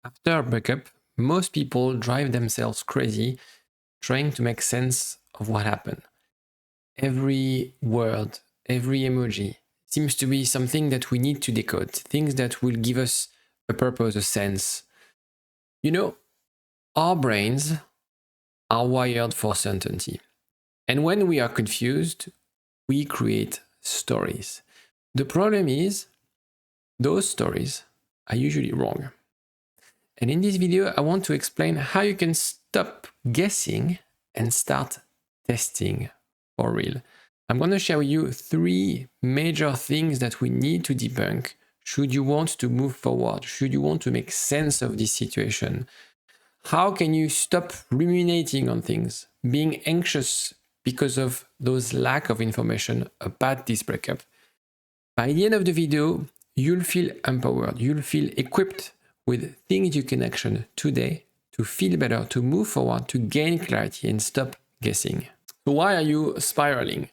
After a breakup, most people drive themselves crazy trying to make sense of what happened. Every word, every emoji seems to be something that we need to decode, things that will give us a purpose, a sense. You know, our brains are wired for certainty. And when we are confused, we create stories. The problem is, those stories are usually wrong. And in this video, I want to explain how you can stop guessing and start testing for real. I'm going to share with you 3 major things that we need to debunk should you want to move forward, should you want to make sense of this situation. How can you stop ruminating on things, being anxious because of those lack of information about this breakup? By the end of the video, you'll feel empowered, you'll feel equipped with things you can action today to feel better, to move forward, to gain clarity and stop guessing. So why are you spiraling?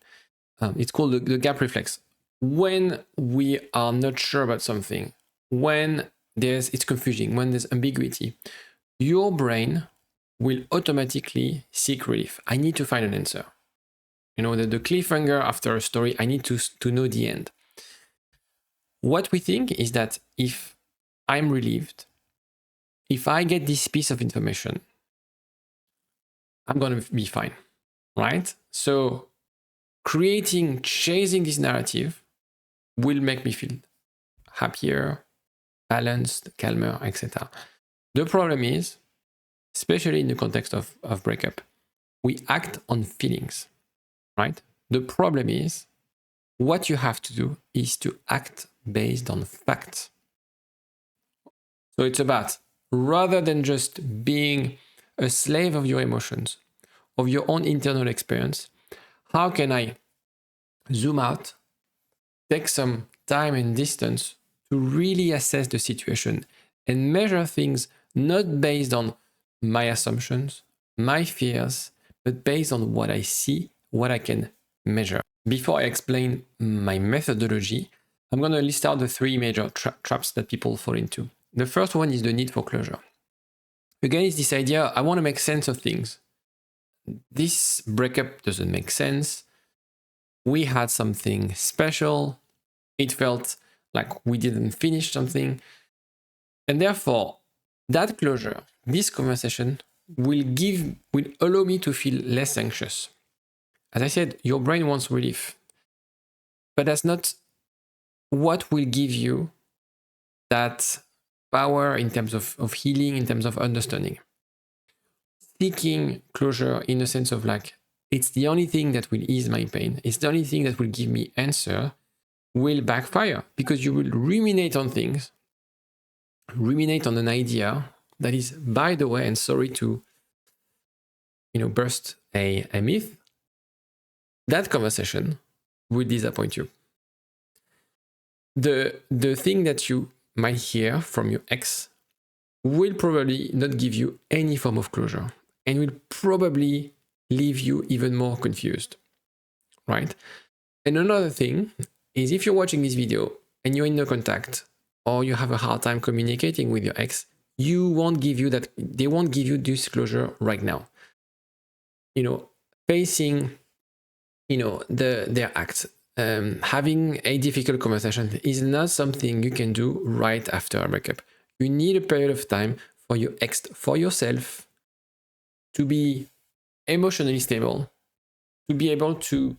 It's called the gap reflex. When we are not sure about something, when it's confusing, when there's ambiguity, your brain will automatically seek relief. I need to find an answer. You know, the cliffhanger after a story, I need to know the end. What we think is that if I'm relieved, if I get this piece of information, I'm going to be fine, right? So chasing this narrative will make me feel happier, balanced, calmer, etc. The problem is, especially in the context of breakup, we act on feelings, right? The problem is, what you have to do is to act based on facts. So it's about, rather than just being a slave of your emotions, of your own internal experience, how can I zoom out, take some time and distance to really assess the situation and measure things not based on my assumptions, my fears, but based on what I see, what I can measure. Before I explain my methodology, I'm going to list out the 3 major traps that people fall into. The first one is the need for closure. Again, it's this idea, I want to make sense of things. This breakup doesn't make sense. We had something special. It felt like we didn't finish something. And therefore, that closure, this conversation will allow me to feel less anxious. As I said, your brain wants relief, but that's not what will give you that power in terms of healing, in terms of understanding. Seeking closure in a sense of like, it's the only thing that will ease my pain, it's the only thing that will give me answer, will backfire because you will ruminate on things, ruminate on an idea that is, by the way, and sorry to burst a myth, that conversation will disappoint you. The thing that you might hear from your ex will probably not give you any form of closure and will probably leave you even more confused, right? And another thing is, if you're watching this video and you're in no contact or you have a hard time communicating with your ex, they won't give you this closure right now. Facing, their acts, having a difficult conversation is not something you can do right after a breakup. You need a period of time for your ex, for yourself, to be emotionally stable, to be able to,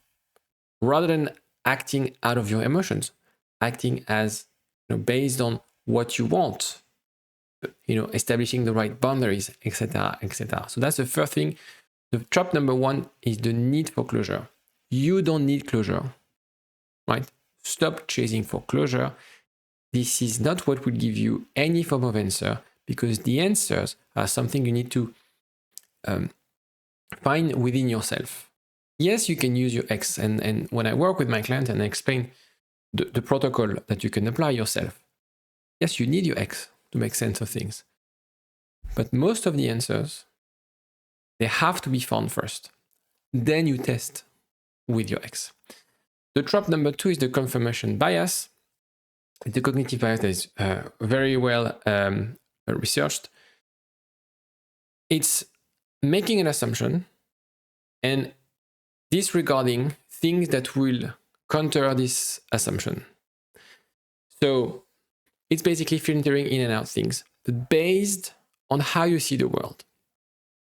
rather than acting out of your emotions, acting as, based on what you want, establishing the right boundaries, etc., etc. So that's the first thing. The trap number 1 is the need for closure. You don't need closure, right? Stop chasing for closure. This is not what will give you any form of answer, because the answers are something you need to find within yourself. Yes, you can use your ex, and when I work with my client and I explain the protocol that you can apply yourself, yes, you need your ex to make sense of things. But most of the answers, they have to be found first. Then you test with your ex. The trap number 2 is the confirmation bias. The cognitive bias is very well researched. It's making an assumption and disregarding things that will counter this assumption. So it's basically filtering in and out things based on how you see the world.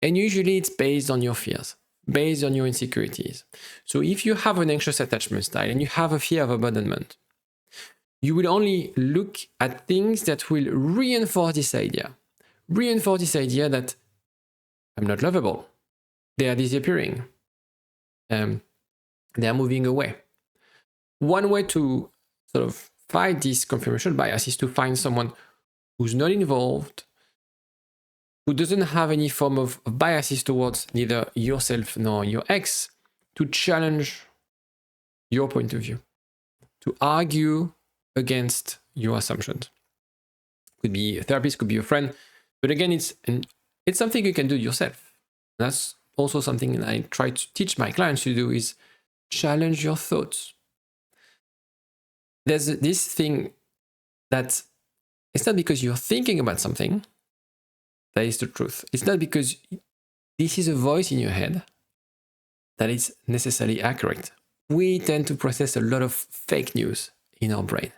And usually it's based on your fears, based on your insecurities. So if you have an anxious attachment style and you have a fear of abandonment, you will only look at things that will reinforce this idea that I'm not lovable. They are disappearing. They are moving away. One way to sort of fight this confirmation bias is to find someone who's not involved, who doesn't have any form of biases towards neither yourself nor your ex, to challenge your point of view, to argue against your assumptions. Could be a therapist, could be a friend, but again, it's something you can do yourself. That's also something that I try to teach my clients to do, is challenge your thoughts. There's this thing that it's not because you're thinking about something that is the truth. It's not because this is a voice in your head that is necessarily accurate. We tend to process a lot of fake news in our brain.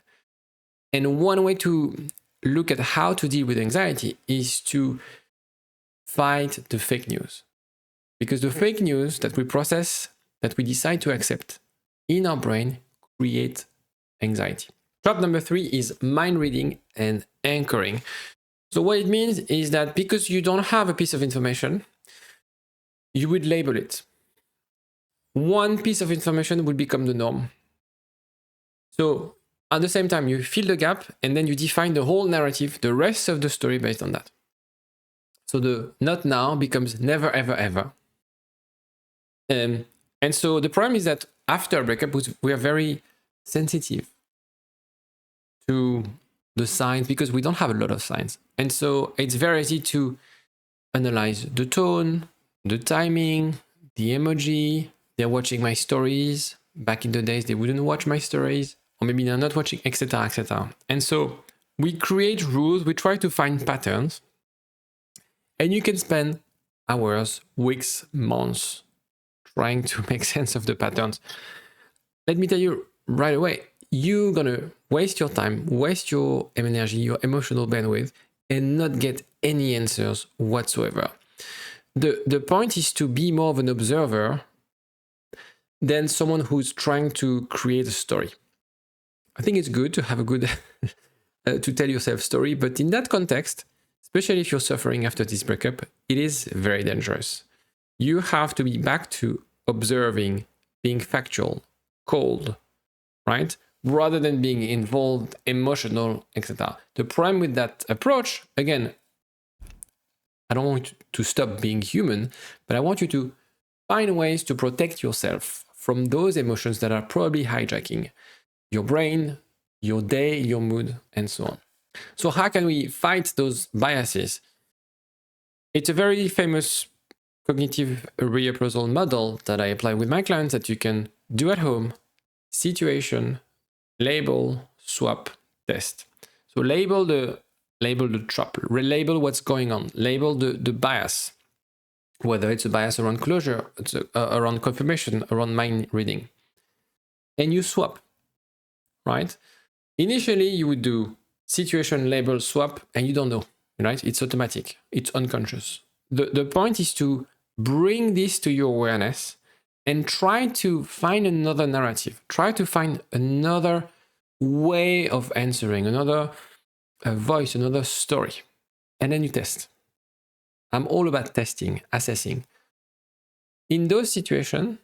And one way to look at how to deal with anxiety is to fight the fake news. Because the fake news that we process, that we decide to accept in our brain, create anxiety. Trap number 3 is mind reading and anchoring. So what it means is that because you don't have a piece of information, you would label it. One piece of information will become the norm. So at the same time, you fill the gap and then you define the whole narrative, the rest of the story based on that. So the not now becomes never, ever, ever. And so the problem is that after a breakup, we are very sensitive to the signs because we don't have a lot of signs. And so it's very easy to analyze the tone, the timing, the emoji. They're watching my stories. Back in the days, they wouldn't watch my stories, or maybe they're not watching, etc., etc. And so we create rules, we try to find patterns, and you can spend hours, weeks, months trying to make sense of the patterns. Let me tell you right away, you're gonna waste your time, waste your energy, your emotional bandwidth, and not get any answers whatsoever. The point is to be more of an observer than someone who's trying to create a story. I think it's good to have a good, to tell yourself story, but in that context, especially if you're suffering after this breakup, it is very dangerous. You have to be back to observing, being factual, cold, right? Rather than being involved, emotional, etc. The problem with that approach, again, I don't want you to stop being human, but I want you to find ways to protect yourself from those emotions that are probably hijacking your brain, your day, your mood, and so on. So how can we fight those biases? It's a very famous cognitive reappraisal model that I apply with my clients that you can do at home: situation, label, swap, test. So label the trap, relabel what's going on, label the bias, whether it's a bias around closure, it's around confirmation, around mind reading. And you swap, right? Initially, you would do situation, label, swap, and you don't know, right? It's automatic, it's unconscious. The point is to bring this to your awareness and try to find another narrative, try to find another way of answering, another voice, another story. And then you test. I'm all about testing, assessing. In those situations,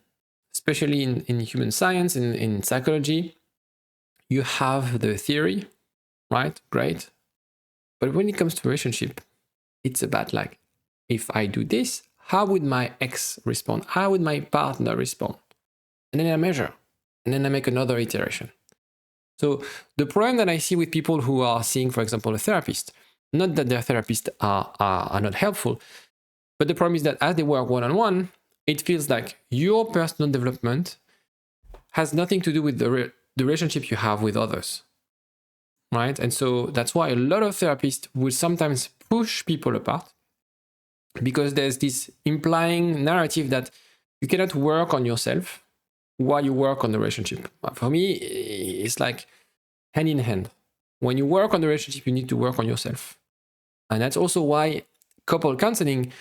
especially in human science, in psychology, you have the theory, right? Great. But when it comes to relationship, it's about like, if I do this, how would my ex respond? How would my partner respond? And then I measure, and then I make another iteration. So the problem that I see with people who are seeing, for example, a therapist, not that their therapists are not helpful, but the problem is that as they work one-on-one, it feels like your personal development has nothing to do with the relationship you have with others, right? And so that's why a lot of therapists will sometimes push people apart because there's this implying narrative that you cannot work on yourself while you work on the relationship. For me, it's like hand in hand. When you work on the relationship, you need to work on yourself. And that's also why couple counseling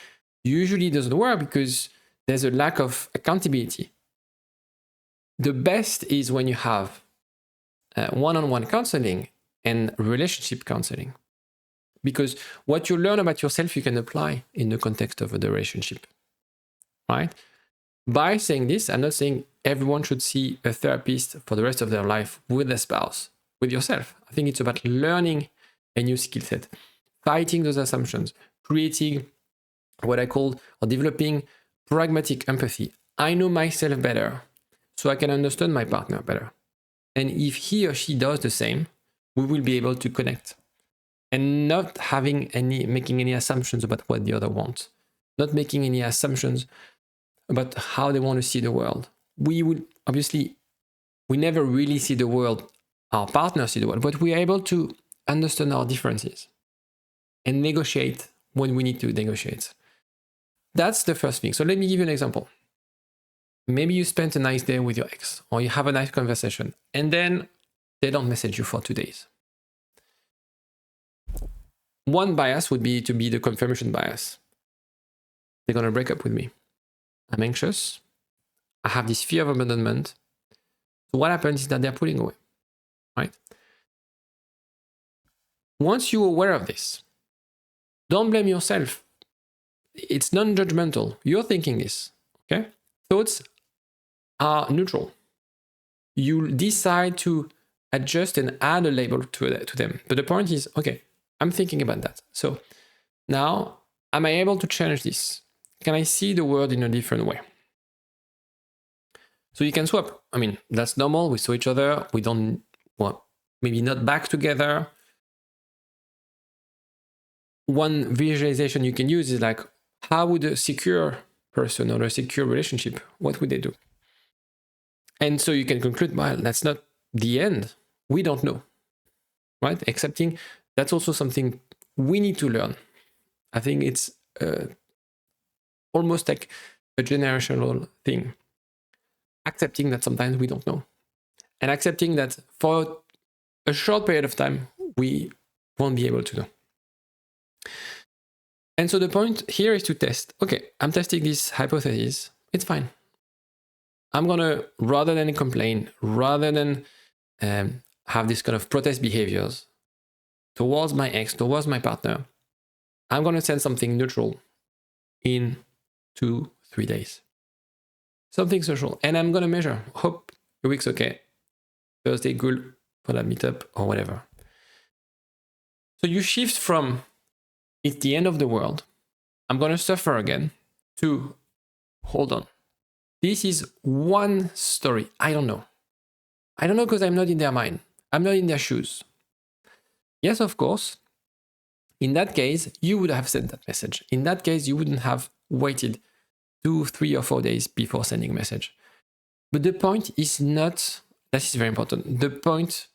usually doesn't work, because there's a lack of accountability. The best is when you have one-on-one counseling and relationship counseling, because what you learn about yourself, you can apply in the context of the relationship, right? By saying this, I'm not saying everyone should see a therapist for the rest of their life with a spouse, with yourself. I think it's about learning a new skill set, fighting those assumptions, creating what I call, or developing pragmatic empathy. I know myself better, so I can understand my partner better. And if he or she does the same, we will be able to connect. And not making any assumptions about what the other wants, not making any assumptions about how they want to see the world. We never really see the world, our partners see the world, but we are able to understand our differences and negotiate when we need to negotiate. That's the first thing. So let me give you an example. Maybe you spent a nice day with your ex, or you have a nice conversation, and then they don't message you for 2 days. One bias would be to be the confirmation bias. They're going to break up with me. I'm anxious. I have this fear of abandonment. So what happens is that they're pulling away, right? Once you're aware of this, don't blame yourself. It's non-judgmental. You're thinking this, okay? Thoughts are neutral. You decide to adjust and add a label to them. But the point is, okay, I'm thinking about that. So now, am I able to change this? Can I see the world in a different way? So you can swap. I mean, that's normal. We saw each other. We don't, well, maybe not back together. One visualization you can use is like, how would a secure person or a secure relationship, what would they do? And so you can conclude, well, that's not the end. We don't know, right? Accepting, that's also something we need to learn. I think it's almost like a generational thing. Accepting that sometimes we don't know. And accepting that for a short period of time, we won't be able to know. And so the point here is to test. Okay, I'm testing this hypothesis. It's fine. I'm going to, rather than complain, rather than have this kind of protest behaviors towards my ex, towards my partner, I'm going to send something neutral in 2-3 days. Something social. And I'm going to measure. Hope your week's okay. Thursday, good for that meetup or whatever. So you shift from, it's the end of the world, I'm going to suffer again, to, hold on. This is one story. I don't know. I don't know because I'm not in their mind. I'm not in their shoes. Yes, of course. In that case, you would have sent that message. In that case, you wouldn't have waited 2, 3, or 4 days before sending a message. But the point is not, this is very important, the point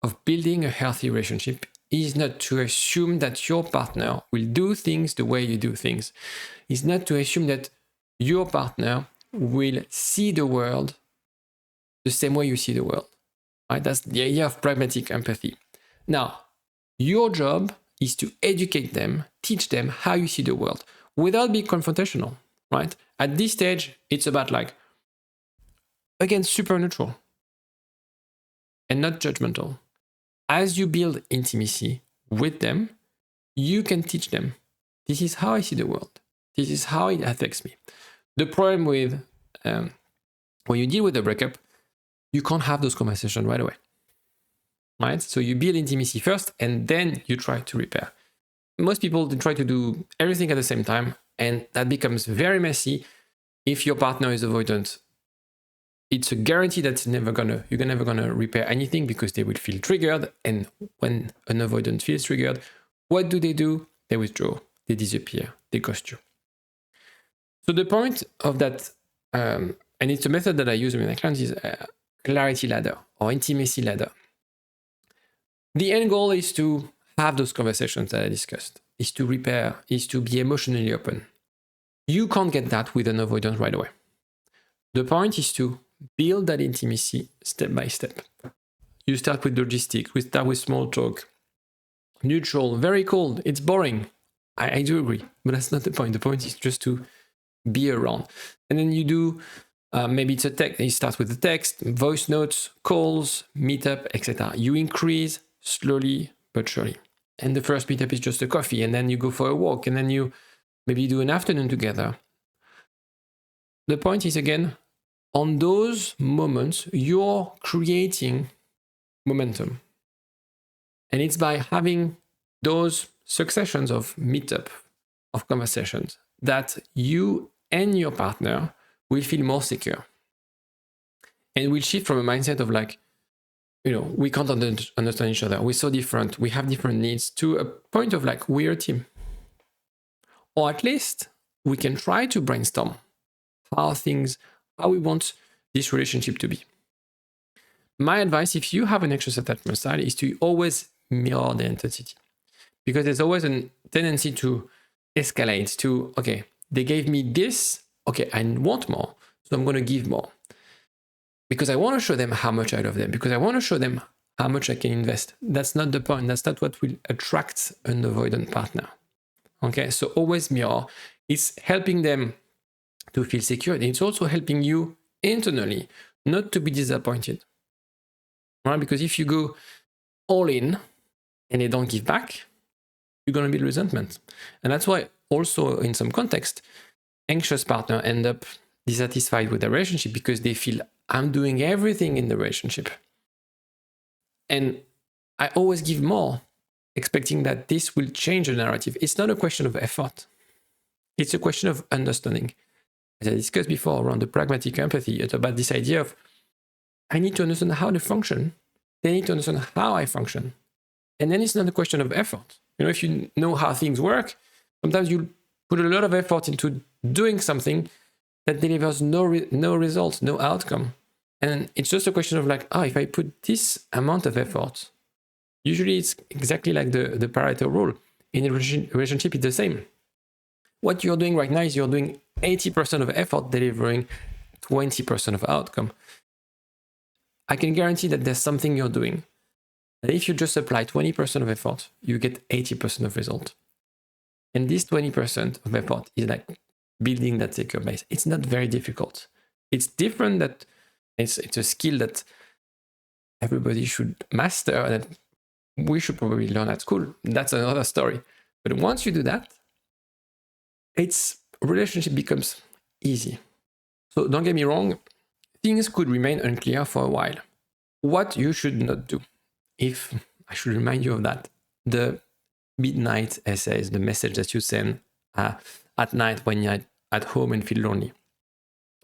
of building a healthy relationship is not to assume that your partner will do things the way you do things. It's not to assume that your partner will see the world the same way you see the world. Right? That's the idea of pragmatic empathy. Now, your job is to educate them, teach them how you see the world without being confrontational, right? At this stage, it's about like, again, super neutral and not judgmental. As you build intimacy with them, you can teach them, this is how I see the world. This is how it affects me. The problem with when you deal with a breakup, you can't have those conversations right away, right? So you build intimacy first, and then you try to repair. Most people try to do everything at the same time, and that becomes very messy. If your partner is avoidant, it's a guarantee that you're never gonna repair anything, because they will feel triggered. And when an avoidant feels triggered, what do? They withdraw, they disappear, they ghost you. So the point of that, and it's a method that I use with my clients, is clarity ladder or intimacy ladder. The end goal is to have those conversations that I discussed. is to repair, is to be emotionally open. You can't get that with an avoidant right away. The point is to build that intimacy step by step. You start with logistics, we start with small talk. Neutral, very cold, it's boring. I do agree, but that's not the point. The point is just to be around. And then you do, maybe it's a text, you start with the text, voice notes, calls, meetup, etc. You increase slowly but surely. And the first meetup is just a coffee, and then you go for a walk, and then you maybe do an afternoon together. The point is, again, on those moments, you're creating momentum. And it's by having those successions of meetup, of conversations, that you and your partner will feel more secure. And will shift from a mindset of like, we can't understand each other. We're so different. We have different needs, to a point of like, we're a team. Or at least we can try to brainstorm how we want this relationship to be. My advice, if you have an anxious attachment style, is to always mirror the intensity. Because there's always a tendency to escalate to, okay, they gave me this, okay, I want more, so I'm going to give more. Because I want to show them how much I love them, because I want to show them how much I can invest. That's not the point. That's not what will attract an avoidant partner. Okay, so always mirror. It's helping them to feel secure. And it's also helping you internally not to be disappointed. Right? Because if you go all in and they don't give back, you're going to build resentment. And that's why also in some context, anxious partner end up dissatisfied with the relationship because they feel, I'm doing everything in the relationship. And I always give more, expecting that this will change the narrative. It's not a question of effort. It's a question of understanding. As I discussed before around the pragmatic empathy, it's about this idea of, I need to understand how they function. They need to understand how I function. And then it's not a question of effort. If you know how things work, sometimes you put a lot of effort into doing something that delivers no results, no outcome. And it's just a question of like, if I put this amount of effort, usually it's exactly like the Pareto rule. In a relationship, it's the same. What you're doing right now is you're doing 80% of effort, delivering 20% of outcome. I can guarantee that there's something you're doing that if you just apply 20% of effort, you get 80% of result. And this 20% of effort is like building that secure base. It's not very difficult. It's different that it's a skill that everybody should master, that we should probably learn at school. That's another story. But once you do that, relationship becomes easy. So don't get me wrong, things could remain unclear for a while. What you should not do, if I should remind you of that, the midnight essays, the message that you send at night when you're at home and feel lonely.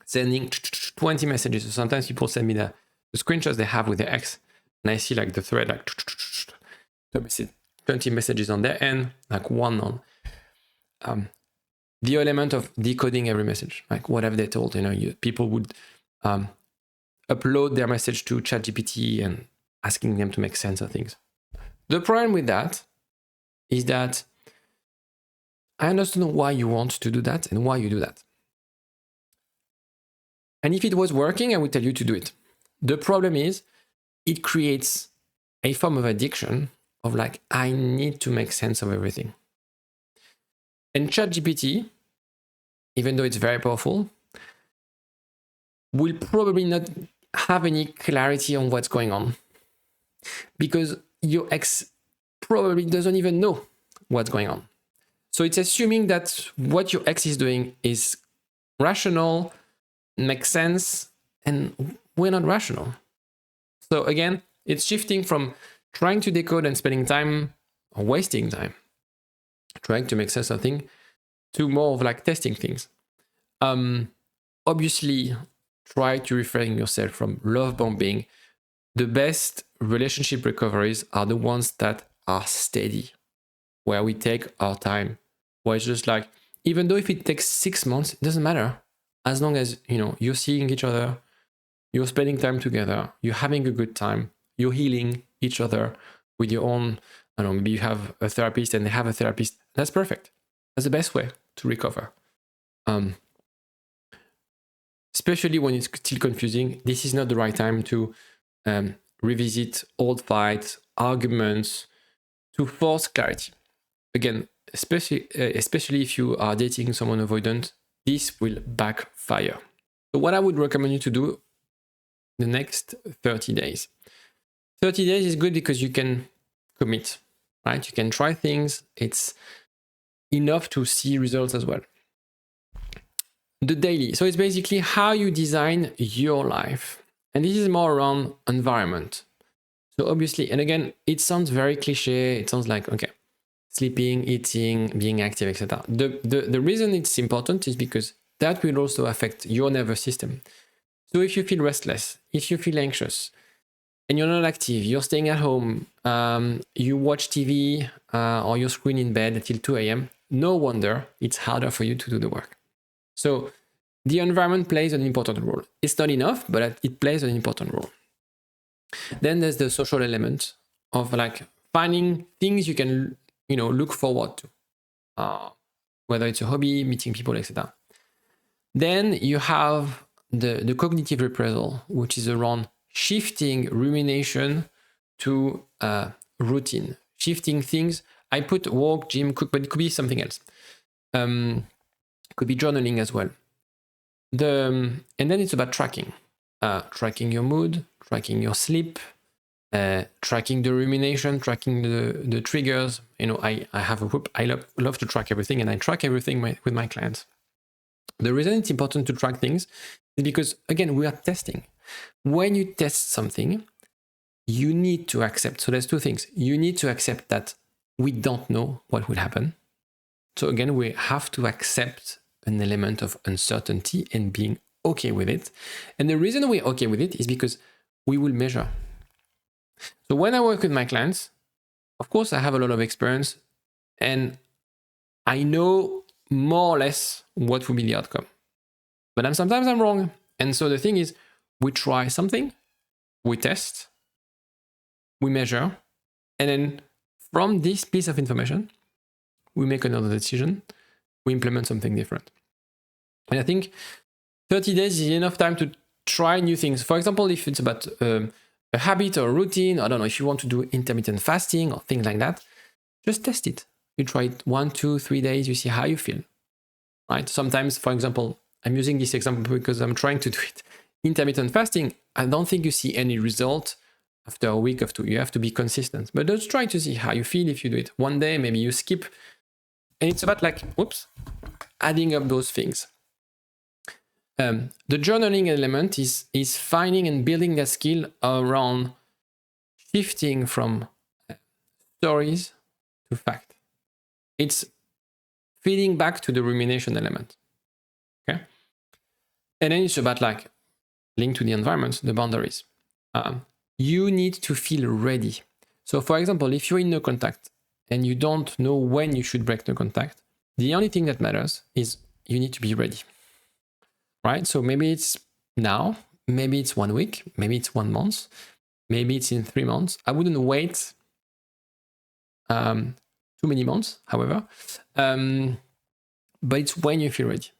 Sending 20 messages. So sometimes people send me the screenshots they have with their ex, and I see like the thread, like 20 messages on their end, like one on. The element of decoding every message, like what have they told? People would upload their message to ChatGPT and asking them to make sense of things. The problem with that is that I understand why you want to do that and why you do that. And if it was working, I would tell you to do it. The problem is it creates a form of addiction of like, I need to make sense of everything. And ChatGPT, even though it's very powerful, will probably not have any clarity on what's going on because your ex probably doesn't even know what's going on. So it's assuming that what your ex is doing is rational, makes sense, and we're not rational. So again, it's shifting from trying to decode and spending time or wasting time trying to make sense of things to more of like testing things. Obviously, try to refrain yourself from love bombing. The best relationship recoveries are the ones that are steady, where we take our time, where it's just like, even though if it takes 6 months, it doesn't matter. As long as, you're seeing each other, you're spending time together, you're having a good time, you're healing each other with your own, maybe you have a therapist and they have a therapist. That's perfect. That's the best way to recover. Especially when it's still confusing, this is not the right time to revisit old fights, arguments, to force clarity. Again, especially if you are dating someone avoidant, this will backfire. So what I would recommend you to do the next 30 days. 30 days is good because you can commit, right? You can try things. It's enough to see results as well. The daily. So it's basically how you design your life. And this is more around environment. So obviously, and again, it sounds very cliche. It sounds like, okay, sleeping, eating, being active, etc. The reason it's important is because that will also affect your nervous system. So if you feel restless, if you feel anxious, and you're not active, you're staying at home, you watch TV or you screen in bed until 2 a.m., no wonder it's harder for you to do the work. So the environment plays an important role. It's not enough, but it plays an important role. Then there's the social element of like finding things you can, look forward to, whether it's a hobby, meeting people, etc. Then you have the cognitive reprisal, which is around shifting rumination to routine, shifting things. I put walk, gym, cook, but it could be something else. Could be journaling as well. And then it's about tracking your mood, tracking your sleep, tracking the rumination, tracking the triggers. I have a group. I love to track everything, and I track everything with my clients. The reason it's important to track things is because, again, we are testing. When you test something, you need to accept. So there's two things. You need to accept that we don't know what will happen. So again, we have to accept an element of uncertainty and being okay with it. And the reason we're okay with it is because we will measure. So when I work with my clients, of course, I have a lot of experience and I know more or less what will be the outcome. But sometimes I'm wrong. And so the thing is, we try something, we test, we measure, and then from this piece of information, we make another decision, we implement something different. And I think 30 days is enough time to try new things. For example, if it's about a habit or a routine, I don't know, if you want to do intermittent fasting or things like that, just test it. You try it 1, 2, 3 days, you see how you feel, right? Sometimes, for example, I'm using this example because I'm trying to do it. Intermittent fasting, I don't think you see any result after a week or two. You have to be consistent. But just try to see how you feel if you do it. One day, maybe you skip. And it's about adding up those things. The journaling element is finding and building that skill around shifting from stories to fact. It's feeding back to the rumination element. Okay? And then it's about linked to the environment, the boundaries. You need to feel ready. So for example, if you're in no contact and you don't know when you should break the contact, the only thing that matters is you need to be ready, right? So maybe it's now, maybe it's 1 week, maybe it's 1 month, maybe it's in 3 months. I wouldn't wait too many months, however, but it's when you feel ready.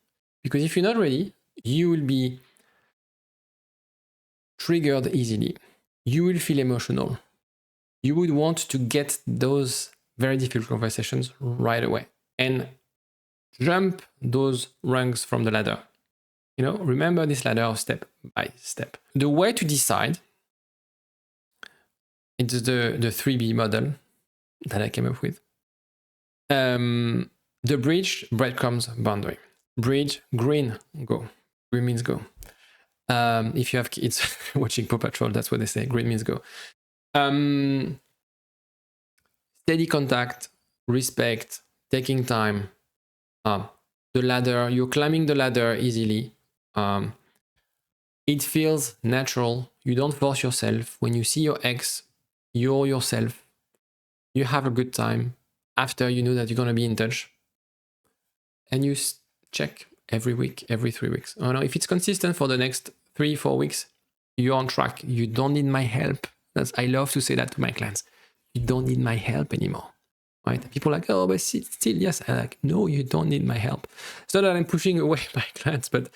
Because if you're not ready, you will be triggered easily. You will feel emotional. You would want to get those very difficult conversations right away and jump those rungs from the ladder. Remember this ladder of step by step. The way to decide, it's the 3B model that I came up with. The bridge, breadcrumbs, boundary. Bridge, green, go. Green means go. If you have kids watching Paw Patrol, that's what they say. Green means go. Steady contact, respect, taking time. The ladder, you're climbing the ladder easily. It feels natural. You don't force yourself. When you see your ex, you're yourself. You have a good time. After you know that you're going to be in touch. And you check every week, every 3 weeks. Oh no, if it's consistent for the next 3-4 weeks, you're on track. You don't need my help. I love to say that to my clients. You don't need my help anymore. right? People are like, oh, but still, yes. I'm like, no, you don't need my help. It's not that I'm pushing away my clients, but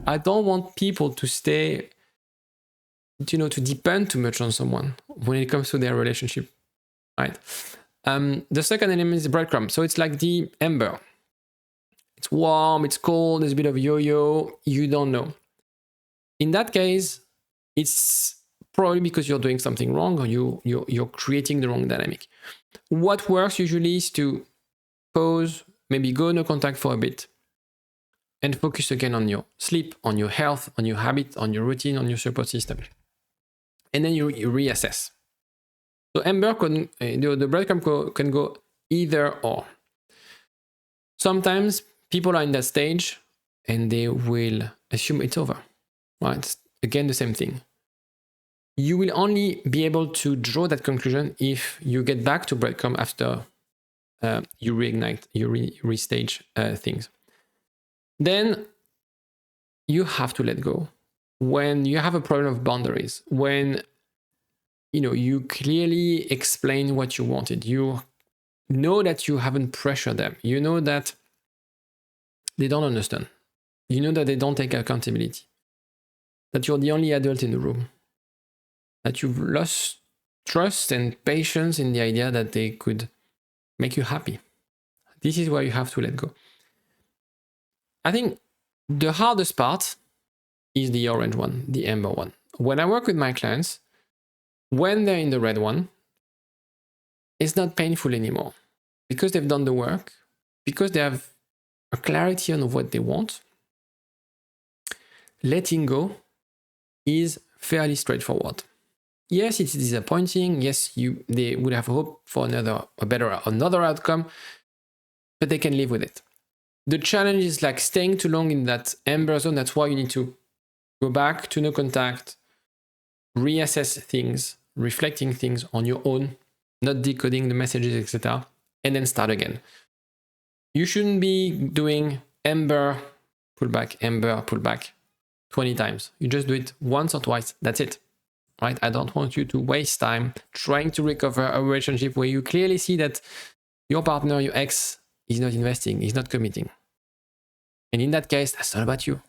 I don't want people to stay, to depend too much on someone when it comes to their relationship, right? The second element is the breadcrumb. So it's like the ember. It's warm, it's cold, there's a bit of yo-yo, you don't know. In that case, it's probably because you're doing something wrong or you're creating the wrong dynamic. What works usually is to pause, maybe go no contact for a bit, and focus again on your sleep, on your health, on your habit, on your routine, on your support system. And then you reassess. So ember the breadcrumb can go either or. Sometimes people are in that stage and they will assume it's over, right? Again, the same thing. You will only be able to draw that conclusion if you get back to breadcrumb after you reignite, you restage things. Then you have to let go. When you have a problem of boundaries, when you clearly explain what you wanted, you know that you haven't pressured them, you know that they don't understand, you know that they don't take accountability, that you're the only adult in the room, that you've lost trust and patience in the idea that they could make you happy. This is where you have to let go. I think the hardest part is the orange one, the amber one. When I work with my clients, when they're in the red one, it's not painful anymore because they've done the work, because they have a clarity on what they want. Letting go is fairly straightforward. Yes, it's disappointing. Yes, they would have hoped for another outcome, but they can live with it. The challenge is like staying too long in that amber zone. That's why you need to go back to no contact, reassess things, reflecting things on your own, not decoding the messages, etc., and then start again. You shouldn't be doing amber, pull back, amber, pull back 20 times. You just do it once or twice. That's it. Right? I don't want you to waste time trying to recover a relationship where you clearly see that your partner, your ex, is not investing, is not committing. And in that case, that's not about you,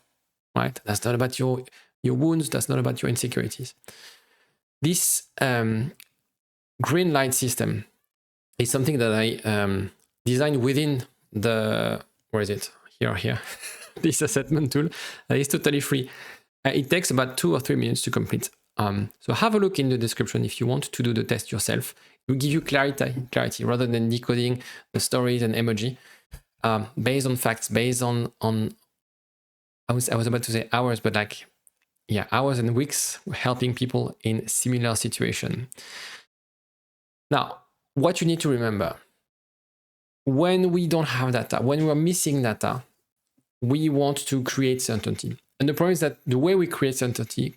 right? That's not about your wounds. That's not about your insecurities. This green light system is something that I designed within the, where is it? Here. This assessment tool is totally free. It takes about 2 or 3 minutes to complete. So have a look in the description if you want to do the test yourself. It will give you clarity rather than decoding the stories and emoji based on facts, based on I was about to say hours, but hours and weeks helping people in similar situation. Now, what you need to remember, when we don't have data, when we're missing data, we want to create certainty. And the problem is that the way we create certainty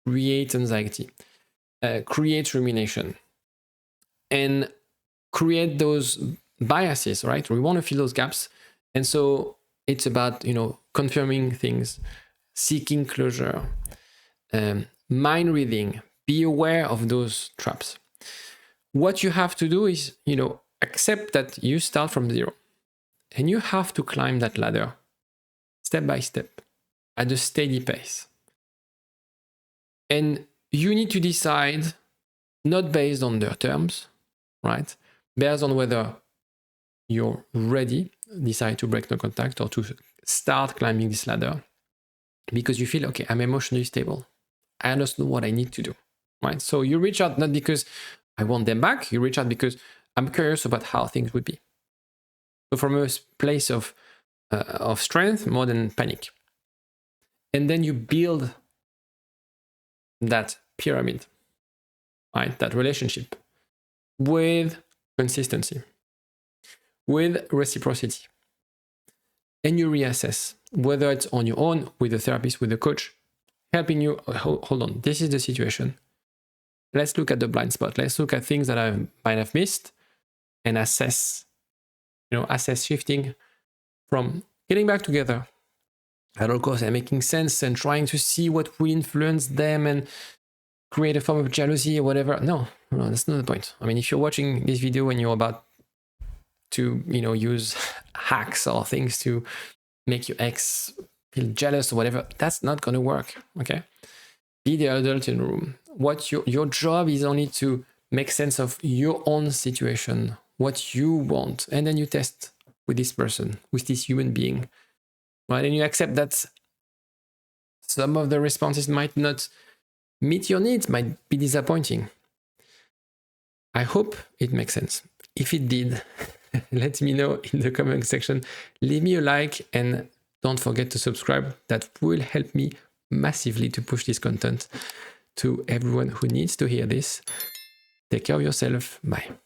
creates anxiety, creates rumination, and create those biases, right? We want to fill those gaps. And so it's about, confirming things, seeking closure, mind reading, be aware of those traps. What you have to do is, accept that you start from zero and you have to climb that ladder step by step at a steady pace. And you need to decide not based on their terms, right? Based on whether you're ready, decide to break no contact or to start climbing this ladder because you feel, okay, I'm emotionally stable. I understand what I need to do, right? So you reach out not because I want them back. You reach out because I'm curious about how things would be. So from a place of strength more than panic. And then you build that pyramid, right? That relationship with consistency, with reciprocity. And you reassess whether it's on your own, with a therapist, with a coach, helping you, hold on, this is the situation. Let's look at the blind spot. Let's look at things that I might have missed and assess shifting from getting back together at all costs and making sense and trying to see what will influence them and create a form of jealousy or whatever. No, that's not the point. I mean, if you're watching this video and you're about to, you know, use hacks or things to make your ex feel jealous or whatever. That's not going to work. Okay. Be the adult in the room. What your job is only to make sense of your own situation, what you want, and then you test with this person, with this human being, right? And you accept that some of the responses might not meet your needs, might be disappointing. I hope it makes sense. If it did, let me know in the comment section. Leave me a like and don't forget to subscribe. That will help me massively to push this content to everyone who needs to hear this. Take care of yourself. Bye.